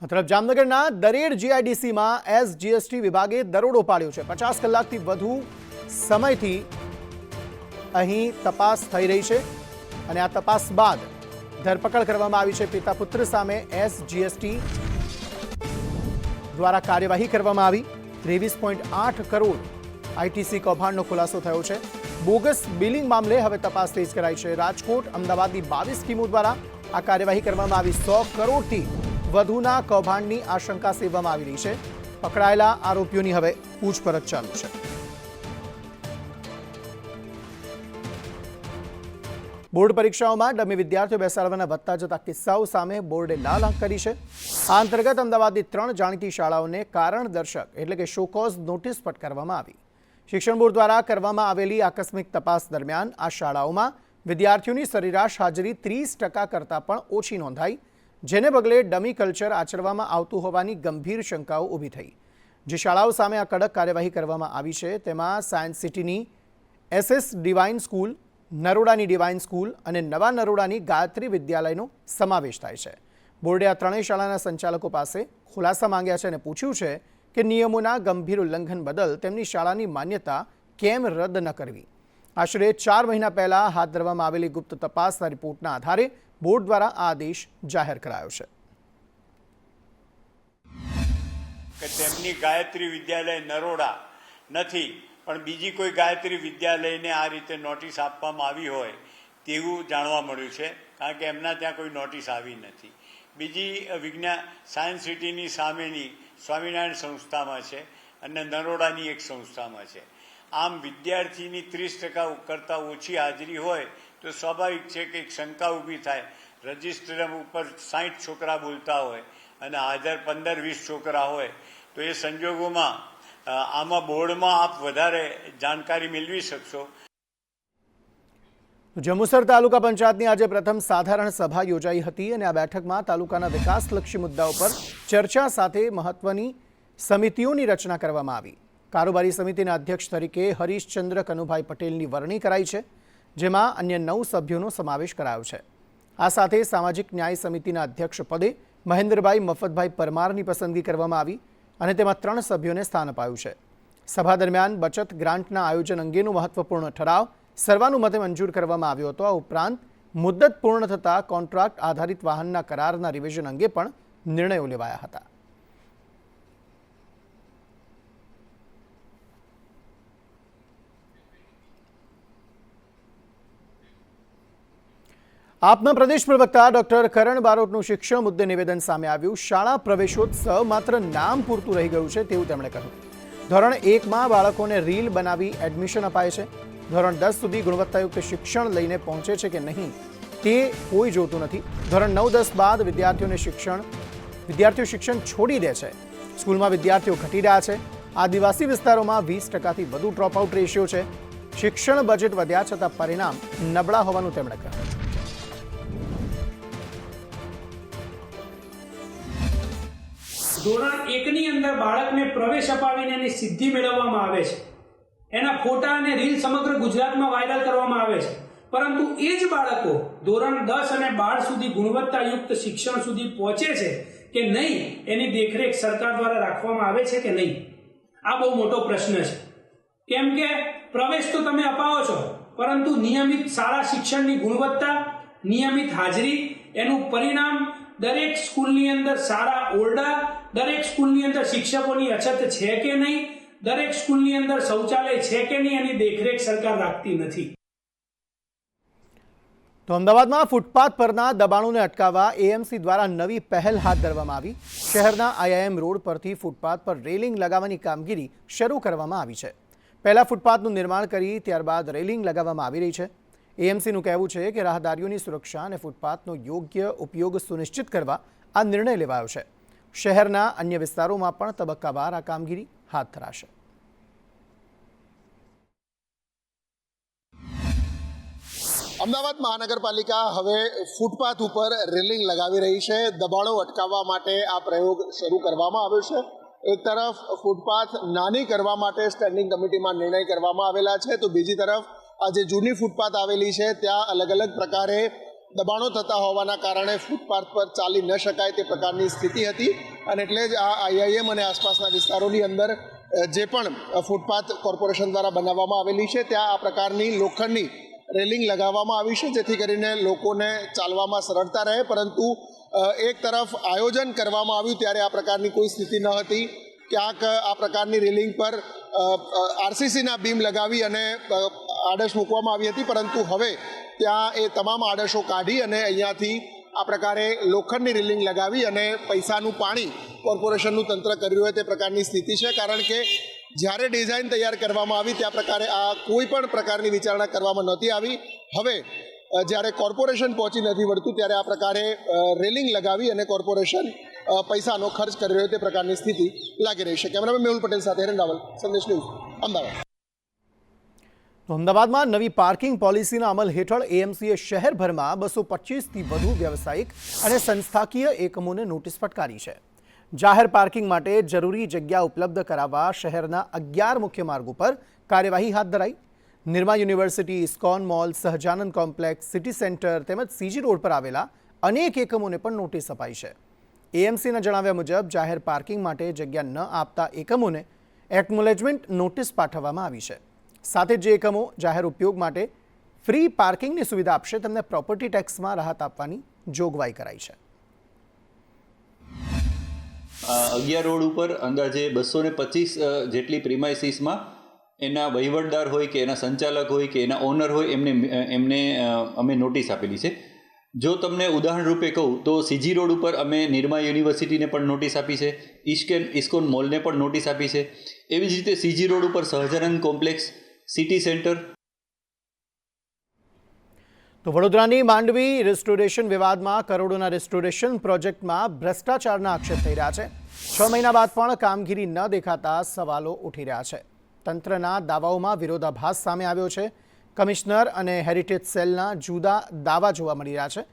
તરફ જામનગરના દરેડ જીઆઈડીસીમાં એસજીએસટી વિભાગે દરોડો પાડ્યો છે। 50 કલાકથી વધુ સમયથી અહીં તપાસ થઈ રહી છે અને આ તપાસ બાદ ધરપકડ કરવામાં આવી છે। પિતા પુત્ર સામે એસજીએસટી દ્વારા કાર્યવાહી કરવામાં આવી। 23.8 કરોડ આઈટીસી કૌભાંડનો ખુલાસો થયો છે। બોગસ બિલિંગ મામલે હવે તપાસ તેજ કરાઈ છે। રાજકોટ અમદાવાદની 22 ટીમો દ્વારા આ કાર્યવાહી કરવામાં આવી। 100 કરોડથી વધુના કૌભાંડની આશંકા સેવવામાં આવી રહી છે। પકડાયેલા આરોપીઓની હવે પૂછપરછ ચાલુ છે। બોર્ડ પરીક્ષાઓમાં ડમી વિદ્યાર્થીઓ બેસાડવાના વધતા જતા કિસ્સાઓ સામે બોર્ડે લાલ આંખ કરી છે। આ અંતર્ગત અમદાવાદની 3 જાણીતી શાળાઓને કારણ દર્શક એટલે કે શોકોઝ નોટિસ ફટકારવામાં આવી। શિક્ષણ બોર્ડ દ્વારા કરવામાં આવેલી આકસ્મિક તપાસ દરમિયાન આ શાળાઓમાં વિદ્યાર્થીઓની સરેરાશ હાજરી 30% કરતાં પણ ઓછી નોંધાઈ, જેને પગલે ડમી કલ્ચર આચરવામાં આવતું હોવાની ગંભીર શંકાઓ ઊભી થઈ। જે શાળાઓ સામે આ કડક કાર્યવાહી કરવામાં આવી છે તેમાં સાયન્સ સિટીની એસએસ ડિવાઇન સ્કૂલ, નરોડાની ડિવાઇન સ્કૂલ અને નવા નરોડાની ગાયત્રી વિદ્યાલયનો સમાવેશ થાય છે। બોર્ડે આ ત્રણેય શાળાના સંચાલકો પાસે ખુલાસા માંગ્યા છે અને પૂછ્યું છે કે નિયમોના ગંભીર ઉલ્લંઘન બદલ તેમની શાળાની માન્યતા કેમ રદ ન કરવી। આશરે 4 મહિના પહેલા હાથ ધરવામાં આવેલી ગુપ્ત તપાસના રિપોર્ટના આધારે બોર્ડ દ્વારા આ આદેશ જાહેર કરાયો છે કે તેમની ગાયત્રી વિદ્યાલય નરોડા નથી પણ બીજી કોઈ ગાયત્રી વિદ્યાલયને આ રીતે નોટિસ આપવામાં આવી હોય તેવું જાણવા મળ્યું છે, કારણ કે એમના ત્યાં કોઈ નોટિસ આવી નથી। બીજી વિજ્ઞાન સાયન્સ સિટીની સામેની સ્વામિનારાયણ સંસ્થામાં છે અને નરોડાની એક સંસ્થામાં છે। આમ વિદ્યાર્થીની 30% કરતાં ઓછી હાજરી હોય તો સ્વાભાવિક છે કે એક શંકા ઊભી થાય। રજિસ્ટર ઉપર 60 છોકરા બોલતા હોય અને હાજર 15-20 છોકરા હોય તો એ સંજોગોમાં આમાં બોર્ડમાં આપ વધારે જાણકારી મેળવી શકશો। જંબુસર તાલુકા પંચાયતની આજે પ્રથમ સાધારણ સભા યોજાઈ હતી અને આ બેઠકમાં તાલુકાના વિકાસલક્ષી મુદ્દાઓ પર ચર્ચા સાથે મહત્વની સમિતિઓની રચના કરવામાં આવી। કારોબારી સમિતિના અધ્યક્ષ તરીકે હરીશચંદ્ર કનુભાઈ પટેલની વરણી કરાઈ છે, જેમાં અન્ય 9 સભ્યોનો સમાવેશ કરાયો છે। આ સાથે સામાજિક ન્યાય સમિતિના અધ્યક્ષ પદે મહેન્દ્રભાઈ મફતભાઈ પરમારની પસંદગી કરવામાં આવી અને તેમાં 3 સભ્યોને સ્થાન અપાયું છે। સભા દરમિયાન બચત ગ્રાન્ટના આયોજન અંગેનો મહત્વપૂર્ણ ઠરાવ સર્વાનુમતે મંજૂર કરવામાં આવ્યો હતો। આ ઉપરાંત મુદ્દત પૂર્ણ થતાં કોન્ટ્રાક્ટ આધારિત વાહનના કરારના રિવિઝન અંગે પણ નિર્ણયો લેવાયા હતા। આપના પ્રદેશ પ્રવક્તા ડોક્ટર કરણ બારોટનું શિક્ષણ મુદ્દે નિવેદન સામે આવ્યું। શાળા પ્રવેશોત્સવ માત્ર નામ પૂરતું રહી ગયું છે તેવું તેમણે કહ્યું। ધોરણ 1માં બાળકોને રીલ બનાવી એડમિશન અપાય છે। ધોરણ 10 સુધી ગુણવત્તાયુક્ત શિક્ષણ લઈને પહોંચે છે કે નહીં તે કોઈ જોતું નથી। ધોરણ 9-10 બાદ વિદ્યાર્થીઓ શિક્ષણ છોડી દે છે। સ્કૂલમાં વિદ્યાર્થીઓ ઘટી રહ્યા છે। આદિવાસી વિસ્તારોમાં 20%થી વધુ ડ્રોપઆઉટ રેશિયો છે। શિક્ષણ બજેટ વધ્યા છતાં પરિણામ નબળા હોવાનું તેમણે કહ્યું। ધોરણ 1ની અંદર બાળકને પ્રવેશ અપાવીને એની સિદ્ધિ મેળવવામાં આવે છે। એના ફોટા અને રીલ સમગ્ર ગુજરાતમાં વાયરલ કરવામાં આવે છે, પરંતુ એ જ બાળકો ધોરણ 10 અને 12 સુધી ગુણવત્તાયુક્ત શિક્ષણ સુધી પહોંચે છે કે નહીં એની દેખરેખ સરકાર દ્વારા રાખવામાં આવે છે કે નહીં, આ બહુ મોટો પ્રશ્ન છે। કેમ કે પ્રવેશ તો તમે અપાવો છો, પરંતુ નિયમિત શાળા શિક્ષણની ગુણવત્તા, નિયમિત હાજરી, એનું પરિણામ, દરેક સ્કૂલની અંદર સારા ઓરડા, દરેક સ્કૂલની અંદર શિક્ષકોની અછત છે કે નહીં, દરેક સ્કૂલની અંદર શૌચાલય છે કે નહીં, એની દેખરેખ સરકાર રાખતી નથી। તો અમદાવાદમાં ફૂટપાથ પરના દબાણોને અટકાવવા એએમસી દ્વારા નવી પહેલ હાથ ધરવામાં આવી। શહેરના આઈઆઈએમ રોડ પરથી ફૂટપાથ પર રેલિંગ લગાવવાની કામગીરી શરૂ કરવામાં આવી છે। પહેલા ફૂટપાથનું નિર્માણ કરી ત્યારબાદ રેલિંગ લગાવવામાં આવી રહી છે। એએમસીનું કહેવું છે કે રાહદારીઓની સુરક્ષા અને ફૂટપાથનો યોગ્ય ઉપયોગ સુનિશ્ચિત કરવા આ નિર્ણય લેવાયો છે। શહેરના અન્ય વિસ્તારોમાં પણ તબક્કાવાર આ કામગીરી હાથ ધરાશે। અમદાવાદ મહાનગરપાલિકા હવે ફૂટપાથ ઉપર રેલિંગ લગાવી રહી છે। દબાણો અટકાવવા માટે આ પ્રયોગ શરૂ કરવામાં આવ્યો છે। એક તરફ ફૂટપાથ નાની કરવા માટે સ્ટેન્ડિંગ કમિટીમાં નિર્ણય કરવામાં આવેલા છે, તો બીજી તરફ આ જે જૂની ફૂટપાથ આવેલી છે ત્યાં અલગ અલગ પ્રકારે દબાણો થતા હોવાના કારણે ફૂટપાથ પર ચાલી ન શકાય તે પ્રકારની સ્થિતિ હતી। અને એટલે જ આ IIM અને આસપાસના વિસ્તારોની અંદર જે પણ ફૂટપાથ કોર્પોરેશન દ્વારા બનાવવામાં આવેલી છે ત્યાં આ પ્રકારની લોખંડની રેલિંગ લગાવવામાં આવી છે, જેથી કરીને લોકોને ચાલવામાં સરળતા રહે. પરંતુ એક તરફ આયોજન કરવામાં આવ્યું ત્યારે આ પ્રકારની કોઈ સ્થિતિ ન હતી. ક્યાંક આ પ્રકારની રેલિંગ પર RCCના બીમ લગાવી અને આડશ મૂકવામાં આવી હતી, પરંતુ હવે ત્યાં એ તમામ આડશો કાઢી અને અહીંયાથી આ પ્રકારે લોખંડની રેલિંગ લગાવી અને પૈસાનું પાણી કોર્પોરેશનનું તંત્ર કરી રહ્યું હોય તે પ્રકારની સ્થિતિ છે. કારણ કે જ્યારે ડિઝાઇન તૈયાર કરવામાં આવી ત્યાં પ્રકારે આ કોઈ પણ પ્રકારની વિચારણા કરવામાં નહોતી આવી. હવે જ્યારે કોર્પોરેશન પહોંચી નથી વળતું ત્યારે આ પ્રકારે રેલિંગ લગાવી અને કોર્પોરેશન પૈસાનો ખર્ચ કરી રહ્યો તે પ્રકારની સ્થિતિ લાગી રહી છે. કેમેરામેન મેહુલ પટેલ સાથે હિરેન રાવલ, સંદેશ ન્યૂઝ, અમદાવાદ. અમદાવાદમાં નવી પાર્કિંગ પોલિસીના અમલ હેઠળ AMCએ શહેરભરમાં 225થી વધુ વ્યવસાયિક અને સંસ્થાકીય એકમોને નોટિસ ફટકારી છે. જાહેર પાર્કિંગ માટે જરૂરી જગ્યા ઉપલબ્ધ કરાવવા શહેરના 11 મુખ્ય માર્ગ ઉપર કાર્યવાહી હાથ ધરાઈ. Nirma university, ISKCON mall, Sahajanand complex, city centre તેમજ CG રોડ પર આવેલા અનેક એકમોને પણ નોટિસ અપાઈ છે. AMCના જણાવ્યા મુજબ જાહેર પાર્કિંગ માટે જગ્યા ન આપતા એકમોને એક્નોલેજમેન્ટ નોટિસ પાઠવવામાં આવી છે. સાથે જ જે એકમો જાહેર ઉપયોગ માટે ફ્રી પાર્કિંગની સુવિધા આપશે તેમને પ્રોપર્ટી ટેક્સમાં રાહત આપવાની જોગવાઈ કરાઈ છે. 11 રોડ ઉપર અંદાજે 225 જેટલી પ્રિમાઇસીસમાં એના વહીવટદાર હોય કે એના સંચાલક હોય કે એના ઓનર હોય એમને અમે નોટિસ આપેલી છે. જો તમને ઉદાહરણ રૂપે કહું તો CG રોડ ઉપર અમે નિરમા યુનિવર્સિટીને પણ નોટિસ આપી છે, ઇસ્કોન મોલને પણ નોટિસ આપી છે. એવી જ રીતે CG રોડ ઉપર સહજાનંદ કોમ્પ્લેક્સ, સિટી સેન્ટર. તો વડોદરાની માંડવી રેસ્ટોરેશન વિવાદમાં કરોડોના રેસ્ટોરેશન પ્રોજેક્ટમાં ભ્રષ્ટાચારના આક્ષેપ થઈ રહ્યા છે. 6 મહિના બાદ પણ કામગીરી ન દેખાતા સવાલો ઉઠી રહ્યા છે. તંત્રના દાવાઓમાં વિરોધાભાસ સામે આવ્યો છે. કમિશનર અને હેરિટેજ સેલના જુદા દાવા જોવા મળી રહ્યા છે.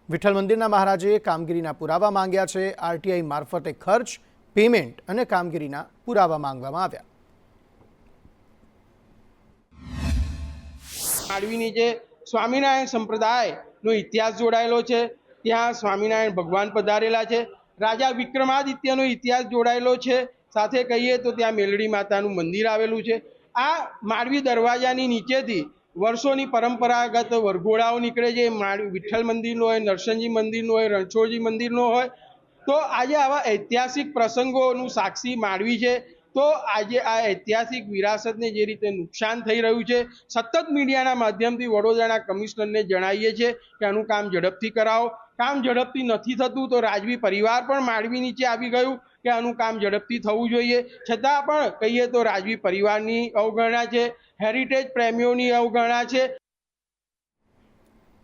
વિઠ્ઠલ મંદિરના મહારાજે કામગીરીના પુરાવા માંગ્યા છે. RTI મારફતે ખર્ચ, પેમેન્ટ અને કામગીરીના પુરાવા માંગવામાં આવ્યા. માંડવીની જે સ્વામિનારાયણ સંપ્રદાયનો ઇતિહાસ જોડાયેલો છે, ત્યાં સ્વામિનારાયણ ભગવાન પધારેલા છે. રાજા વિક્રમાદિત્યનો ઇતિહાસ જોડાયેલો છે. સાથે કહીએ તો ત્યાં મેલડી માતાનું મંદિર આવેલું છે. આ માંડવી દરવાજાની નીચેથી વર્ષોની પરંપરાગત વરઘોડાઓ નીકળે છે. વિઠ્ઠલ મંદિરનો હોય, નરસિંહજી મંદિરનો હોય, રણછોડજી મંદિરનો હોય. તો આજે આવા ઐતિહાસિક પ્રસંગોનું સાક્ષી માંડવી છે. તો આજે આ ઐતિહાસિક વિરાસતને જે રીતે નુકસાન થઈ રહ્યું છે, સતત મીડિયાના માધ્યમથી વડોદરાના કમિશનરને જણાવીએ છીએ કે આનું કામ ઝડપથી કરાવો. કામ ઝડપથી નથી થતું તો રાજવી પરિવાર પણ માંડવી નીચે આવી ગયું કે આનું કામ ઝડપથી થવું જોઈએ. છતાં પણ કહીએ તો રાજવી પરિવારની અવગણના છે, હેરિટેજ પ્રેમીઓની અવગણના છે.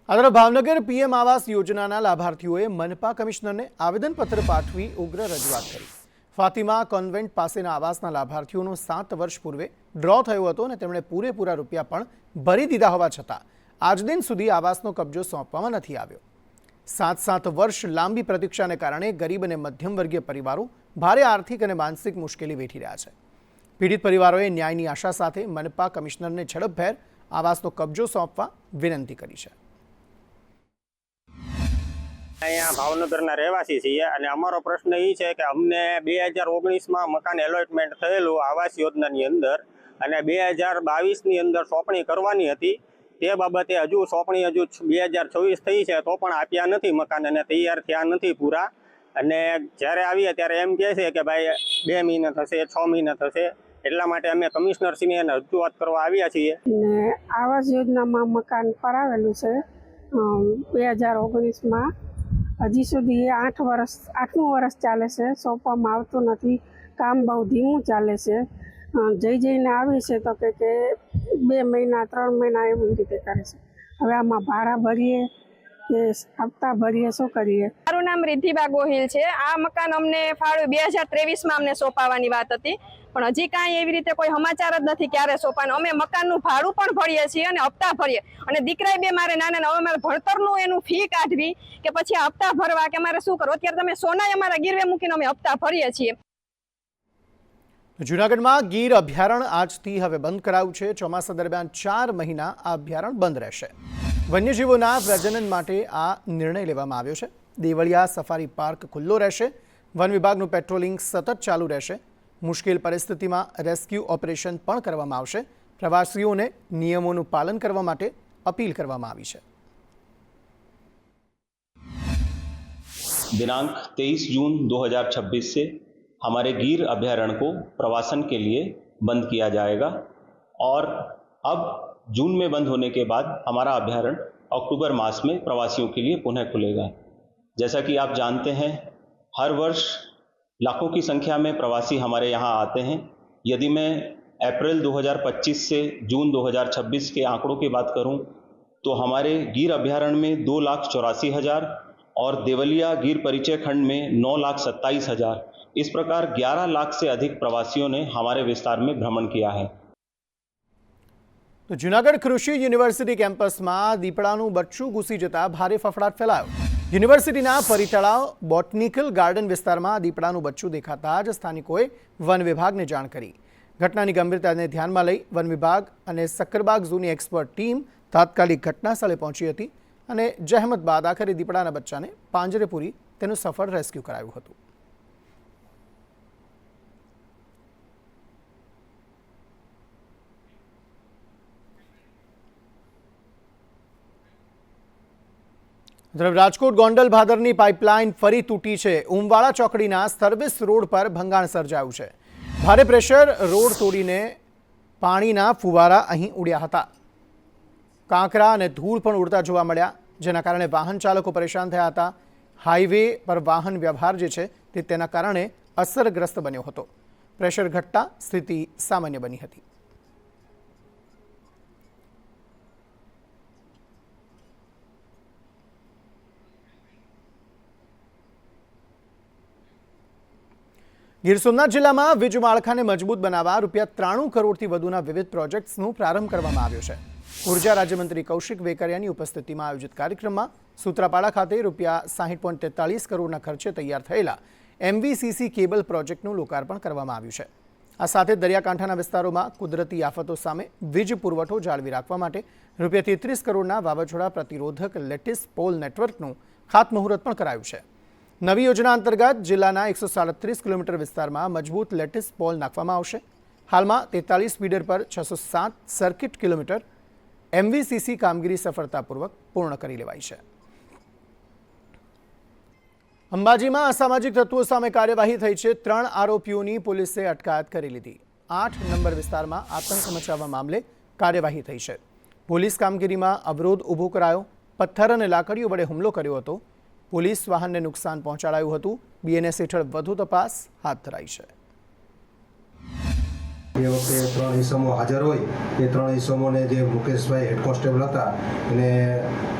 આ તરફ ભાવનગર PM આવાસ યોજનાના લાભાર્થીઓએ મનપા કમિશનરને આવેદનપત્ર પાઠવી ઉગ્ર રજૂઆત કરી. ફાતિમા કોન્વેન્ટ પાસેના આવાસના લાભાર્થીઓનો 7 વર્ષ પૂર્વે ડ્રો થયો હતો અને તેમણે પૂરેપૂરા રૂપિયા પણ ભરી દીધા હોવા છતાં આજ દિન સુધી આવાસનો કબજો સોંપવામાં નથી આવ્યો. 7 વર્ષ લાંબી પ્રતીક્ષાને કારણે ગરીબ અને મધ્યમ વર્ગીય પરિવારો ભારે આર્થિક અને માનસિક મુશ્કેલી વેઠી રહ્યા છે. પીડિત પરિવારોએ ન્યાયની આશા સાથે મનપા કમિશનરને ઝડપભેર આવાસનો કબજો સોંપવા વિનંતી કરી છે. અહીંયા ભાવનગરના રહેવાસી છીએ અને અમારો પ્રશ્ન એ છે કે અમને 2019માં મકાન એલોટમેન્ટ થયેલું આવાસ યોજનાની અંદર અને 2022ની અંદર સોંપણી કરવાની હતી. તે બાબતે હજુ સોંપણી 2024 થઈ છે તો પણ આપ્યા નથી મકાન અને તૈયાર થયા નથી પૂરા. અને જ્યારે આવીએ ત્યારે એમ કહે છે કે ભાઈ 2 મહિના થશે, 6 મહિના થશે. એટલા માટે અમે કમિશનરશ્રીને રજૂઆત કરવા આવ્યા છીએ. આવાસ યોજનામાં મકાન કરાવેલું છે 2019માં. હજી સુધી 8મું વર્ષ ચાલે છે, સોંપવામાં આવતું નથી. કામ બહુ ધીમું ચાલે છે. જઈને આવી છે તો કે 2 મહિના 3 મહિના એવી રીતે કરે છે. હવે આમાં ભાડા ભરીએ કે હપ્તા ભરીએ, શું કરીએ? મારું નામ રિદ્ધિબા ગોહિલ છે. આ મકાન અમને ફાળવ્યું 2023માં અમને સોંપાવાની વાત હતી, પણ હજી કાંઈ એવી રીતે કોઈ સમાચાર જ નથી ક્યારે સોંપાનું. અમે મકાનનું ભાડું પણ ભરીએ છીએ અને હપ્તા ભરીએ, અને દીકરાએ 2 મારે નાના. હવે મારે ભણતરનું એનું ફી કાઢવી કે પછી હપ્તા ભરવા કે મારે શું કરવું? અત્યારે તમે સોના અમારા ગીરવે મૂકીને અમે હપ્તા ભરીએ છીએ. જૂનાગઢમાં ગીર અભયારણ્ય આજથી હવે બંધ કરાયું છે. ચોમાસા દરમિયાન 4 મહિના આ અભયારણ્ય બંધ રહેશે. વન્યજીવોના પ્રજનન માટે આ નિર્ણય લેવામાં આવ્યો છે. દેવળિયા સફારી પાર્ક ખુલ્લો રહેશે. વન વિભાગનું પેટ્રોલિંગ સતત ચાલુ રહેશે. મુશ્કેલ પરિસ્થિતિમાં રેસ્ક્યુ ઓપરેશન પણ કરવામાં આવશે. પ્રવાસીઓને નિયમોનું પાલન કરવા માટે अपील કરવામાં આવી છે. दिनांक 23 जून 2026 से हमारे गिर अभयारण्य को प्रवासन के लिए बंद किया जाएगा और अब जून में बंद होने के बाद हमारा अभयारण्य अक्टूबर मास में प्रवासियों के लिए पुनः खुलेगा. जैसा कि आप जानते हैं, हर वर्ष लाखों की संख्या में प्रवासी हमारे यहाँ आते हैं. यदि मैं अप्रैल 2025 से जून 2026 के आंकड़ों की बात करूं तो हमारे गिर अभयारण्य में 2,84,000 और देवलिया गिर परिचय खंड में 9,27,000, इस प्रकार 11 लाख से अधिक प्रवासियों ने हमारे विस्तार में भ्रमण किया है. तो जूनागढ़ कृषि यूनिवर्सिटी कैंपस में दीपड़ाનું બચ્ચું ઘૂસી જતા ભારે ફફડાટ ફેલાયો. યુનિવર્સિટીના પરિતળાવ બોટનિકલ ગાર્ડન વિસ્તારમાં દીપડાનું બચ્ચું દેખાતા જ સ્થાનિકોએ વન વિભાગને જાણ કરી. ઘટનાની ગંભીરતાને ધ્યાનમાં લઈ વન વિભાગ અને સક્કરબાગ ઝૂની એક્સપર્ટ ટીમ તાત્કાલિક ઘટના સ્થળે પહોંચી હતી અને જહેમત બાદ આખરે દીપડાના બચ્ચાને પાંજરે પૂરી તેનું સફળ રેસ્ક્યુ કરાયું હતું. રાજકોટ ગોંડલ ભાદરની પાઇપલાઇન ફરી તૂટી છે. ઉમવાળા ચોકડીના સર્વિસ રોડ પર ભંગાણ સર્જાયું છે. ભારે પ્રેશર રોડ તોડીને પાણીના ફુવારા અહીં ઉડ્યા હતા. કાંકરા અને ધૂળ પણ ઉડતા જોવા મળ્યા, જેના કારણે વાહન ચાલકો પરેશાન થયા હતા. હાઈવે પર વાહન વ્યવહાર જે છે તે તેના કારણે અસરગ્રસ્ત બન્યો હતો. પ્રેશર ઘટતા સ્થિતિ સામાન્ય બની હતી. ગીર સોમનાથ જિલ્લામાં વીજ માળખાને મજબૂત બનાવવા ₹93 કરોડથી વધુના વિવિધ પ્રોજેક્ટ્સનો પ્રારંભ કરવામાં આવ્યો છે. ઉર્જા રાજ્યમંત્રી કૌશિક વેકરિયાની ઉપસ્થિતિમાં આયોજિત કાર્યક્રમમાં સૂત્રાપાડા ખાતે ₹60.43 કરોડના ખર્ચે તૈયાર થયેલા MVCC કેબલ પ્રોજેક્ટનું લોકાર્પણ કરવામાં આવ્યું છે. આ સાથે દરિયાકાંઠાના વિસ્તારોમાં કુદરતી આફતો સામે વીજ પુરવઠો જાળવી રાખવા માટે ₹33 કરોડના વાવાઝોડા પ્રતિરોધક લેટિસ પોલ નેટવર્કનું ખાતમુહૂર્ત પણ કરાયું છે. નવી યોજના અંતર્ગત જિલ્લાના 137 કિલોમીટર વિસ્તારમાં મજબૂત લેટિસ પોલ નાખવામાં આવશે. હાલમાં 43 ફીડર પર 607 સર્કિટ કિલોમીટર MVCC કામગીરી સફળતાપૂર્વક પૂર્ણ કરી લેવાઈ છે. અંબાજીમાં અસામાજિક તત્વો સામે કાર્યવાહી થઈ છે. 3 આરોપીઓની પોલીસે અટકાયત કરી લીધી. 8 નંબર વિસ્તારમાં આતંક મચાવવા મામલે કાર્યવાહી થઈ છે. પોલીસ કામગીરીમાં અવરોધ ઊભો કરાયો, પથ્થર અને લાકડીઓ વડે હુમલો કર્યો હતો. પોલીસ વાહનને નુકસાન પહોંચાડાયું હતું. BNS હેઠળ વધુ તપાસ હાથ ધરાઈ છે. એ વખતે 3 ઇસમો હાજર હોય, એ 3 ઇસમોને જે મુકેશભાઈ હેડ કોન્સ્ટેબલ હતા એને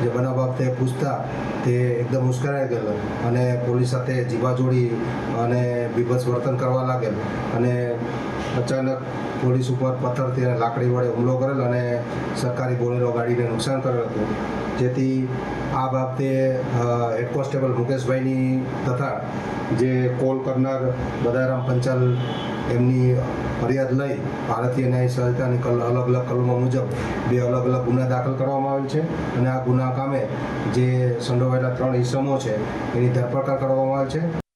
જે બનાવ બાબતે પૂછતા તે એકદમ મુસ્કરાઈ ગયેલ અને પોલીસ સાથે જીવાજોડી અને બીભત્સ વર્તન કરવા લાગેલ અને અચાનક પોલીસ ઉપર પથ્થરથી અને લાકડી વડે હુમલો કરેલ અને સરકારી બોલેરો ગાડીને નુકસાન કરેલ હતું. જેથી આ બાબતે હેડ કોન્સ્ટેબલ મુકેશભાઈની તથા જે કોલ કરનાર બદારામ પંચાલ એમની ફરિયાદ લઈ ભારતીય ન્યાય સંહિતાની અલગ અલગ કલમો મુજબ 2 અલગ અલગ ગુના દાખલ કરવામાં આવેલ છે અને આ ગુના કામે જે સંડોવાયેલા 3 ઇસમો છે એની ધરપકડ કરવામાં આવેલ છે.